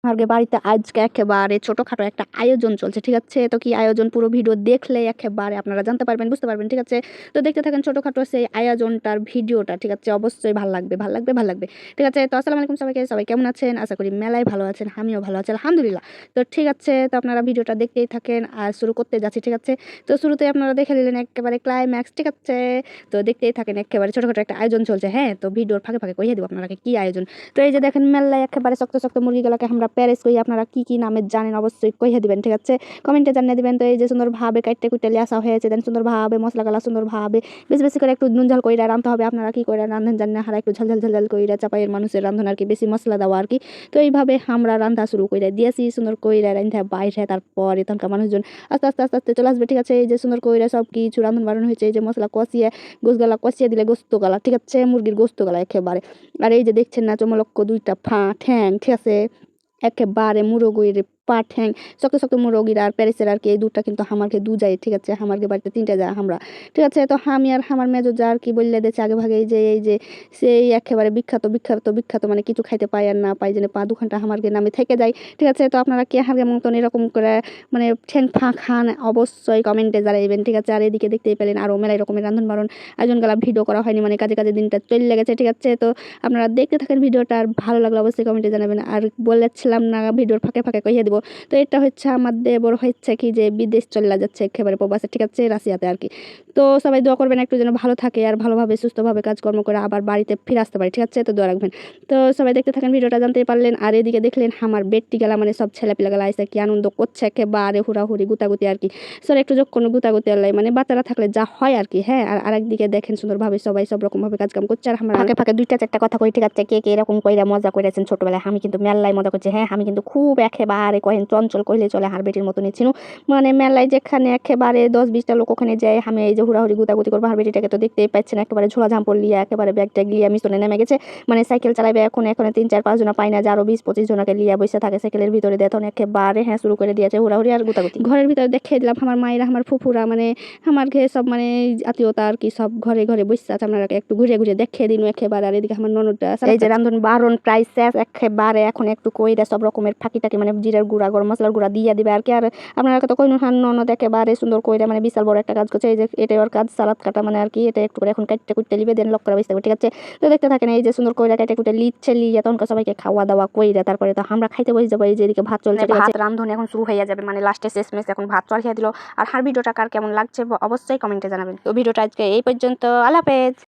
আমাদের বাড়িতে আজকে একেবারে ছোটখাটো একটা আয়োজন চলছে, ঠিক আছে। তো কি আয়োজন পুরো ভিডিও দেখলে একেবারে আপনারা জানতে পারবেন, বুঝতে পারবেন, ঠিক আছে। তো দেখতে থাকেন ছোটখাটো সেই আয়োজনটার ভিডিওটা, ঠিক আছে। অবশ্যই ভালো লাগবে, ঠিক আছে। তো আসসালামু আলাইকুম সবাইকে, সবাই কেমন আছেন? আশা করি মেলায় ভালো আছেন, আমিও ভালো আছি আলহামদুলিল্লাহ। তো ঠিক আছে, তো আপনারা ভিডিওটা দেখতেই থাকেন আর শুরু করতে যাচ্ছি, ঠিক আছে। তো শুরুতে আপনারা দেখে নিলেন একেবারে ক্লাইম্যাক্স, ঠিক আছে। তো দেখতেই থাকেন, একেবারে ছোটখাটো একটা আয়োজন চলছে। হ্যাঁ, তো ভিডিওর ফাঁকে ফাঁকে কইয়ে দেবো আপনাকে কি আয়োজন। তো এই যে দেখেন মেলায় একেবারে শক্ত শক্ত মুরগিগুলোকে আমরা প্যারেস করি, আপনারা কি কি নামে জানেন অবশ্যই কইয়ে দিবেন, ঠিক আছে। কমেন্টে জানিয়ে দিবেন। তো এই যে সুন্দরভাবে কাটতে কুটতে আসা হয়েছে, দেন সুন্দরভাবে মশলাগুলো সুন্দরভাবে বেশি বেশি করে একটু নুন ঝাল করে রাঁধতে হবে। আপনারা কি করে রাঁধেন জানেন না, হারা একটু ঝাল ঝাল ঝাল ঝাল করে চাপাইয়ের মানুষের রাঁধন আর কি, বেশি মশলা দেওয়া আর কি। তো এইভাবে আমরা রান্না শুরু করে দিয়েছি, সুন্দর করে রাঁধতে বাইরে। তারপরে তখনকার মানুষজন আস্তে আস্তে আস্তে আস্তে চলে আসবে, ঠিক আছে। এই যে সুন্দর করে সব কিছু রাঁধন বাড়ানো হয়েছে, এই যে মশলা কষিয়ে গোসগালা কষিয়ে দিলে গোস্ত গালা, ঠিক আছে, মুরগির গোস্ত গালা একেবারে। আর এই যে দেখছেন না চমলক্ষ দুইটা ঠ্যাং, ঠিক আছে, একেবারে মুরগির পা ঠ্যাং শক্ত শক্ত মুরগির আর প্যারিসের আর কি, এই দুধটা কিন্তু আমাকে দু যায়, ঠিক আছে। আমাকে বাড়িতে 3টা যায় আমরা, ঠিক আছে। তো আমি আর আমার মেজো যা আর কি বললে দিয়েছে আগে ভাগে, এই যে সেই একেবারে বিখ্যাত বিখ্যাত বিখ্যাত, মানে কিছু খাইতে পাই আর না পাই, যেন 5-2 ঘন্টা আমার নামে থেকে যায়, ঠিক আছে। তো আপনারা কে হারগে মতন এরকম করে মানে ঠ্যাং খান অবশ্যই কমেন্টে জানাইবেন, ঠিক আছে। আর এদিকে দেখতেই পেলেন আরও মেলা এরকমের রান্ধন বাড়ন আয়োজন গেলা, ভিডিও করা হয়নি, মানে কাজে কাজে দিনটা চলে লেগেছে, ঠিক আছে। তো আপনারা দেখতে থাকেন ভিডিওটা, আর ভালো লাগলে অবশ্যই কমেন্টে জানাবেন। আর বলেছিলাম না ভিডিওর ফাঁকে ফাঁকে কইয়ে দেবো। তো এটা হচ্ছে আমার দেবর হচ্ছে কি যে বিদেশ চলে যাচ্ছে একেবারে প্রবাসে, ঠিক আছে, রাশিয়াতে আর কি। তো সবাই দোয়া করবেন একটু যেন ভালো থাকে আর ভালোভাবে সুস্থভাবে কাজকর্ম করে আবার বাড়িতে ফিরে আসতে পারে, ঠিক আছে। তো দোয়া রাখবেন। তো সবাই দেখতে থাকেন ভিডিওটা, জানতেই পারলেন। আর এদিকে দেখলেন আমার বেডটি গেলা, মানে সব ছেলেপিলা গেলা আইসে কি আনন্দ করছে, একেবারে হুড়াহুড়ি গুতাগুতি আর কি। সর একটু যোগ কোনো গুতাগুতি আল্লাহ, মানে বাচ্চারা থাকলে যা হয় আর কি। হ্যাঁ, আর আরেকদিকে দেখেন সুন্দরভাবে সবাই সব রকমভাবে কাজকাম করছে, আর আমরা ফাঁকে ফাঁকে 2টা-4টা কথা কই, ঠিক আছে। কে কে এরকম কইরা মজা করেছেন ছোটবেলায়? আমি কিন্তু মেলায় মজা করছি, হ্যাঁ, আমি কিন্তু খুব একেবারে কহেন চঞ্চল কইলে চলে হার বেটির মতনই ছিল, মানে মেলায় যেখানে একেবারে 10-20টা লোক ওখানে যায়, আমি এই যে হুড়াহুড়ি গুতাগুতি করবো। হার বেটিটাকে তো দেখতেই পাচ্ছেন, একেবারে ঝোলা ঝাম্পল লিয়ে একেবারে ব্যাগটা গিয়ে মিশনে নেমে গেছে, মানে সাইকেল চালাবে এখন 3-4-5 জনা পাই না, যে আরো 20-25 জনকে লিয়ে বসে থাকে সাইকেলের ভিতরে দিয়ে, তখন একেবারে হ্যাঁ শুরু করে দিয়েছে হুড়াহুড়ি আর গুতাগুতি। ঘরের ভিতরে দেখিয়ে দিলাম আমার মায়েরা, আমার ফুফুরা, মানে আমার ঘরে সব মানে আত্মীয়তা আর কি, সব ঘরে ঘরে বসে আছে, আপনারা একটু ঘুরে ঘুরে দেখিয়ে দিন একেবারে। আর এদিকে আমার ননদটা এই যে রান্ধন বারণ প্রায় শেষ একেবারে, এখন একটু কইরা সব রকমের ফাঁকি টাকি, মানে জিরার গুঁড়া গরম মশলার গুঁড়া দিয়ে দিবে আর কি। আর আপনারা তো কই ননদ একেবারে সুন্দর কইরা, মানে বিশাল বড় একটা কাজ করছে, এই যে এটা ওর কাজ সালাদ কাটা, মানে আর কি এটা একটু করে এখন কাটতে কুটতে লিবে, দেন লক করে বসে থাকবে, ঠিক আছে। তো দেখতে থাকেন এই যে সুন্দর কইরা কাটতে কুটে লিচ্ছে, লিয়ে তখন সবাইকে খাওয়া দাওয়া কইরা তারপরে তো আমরা খাইতে বসে যাবো। এই যে এদিকে ভাত চলছে, ভাত রান্ধন এখন শুরু হয়ে যাবে, মানে লাস্টে শেষমেশ এখন ভাত চড়িয়ে দিল। আর হার ভিডিওটা কার কেমন লাগছে অবশ্যই কমেন্টে জানাবেন। তো ভিডিওটা আজকে এই পর্যন্ত, আল্লাহ হাফেজ।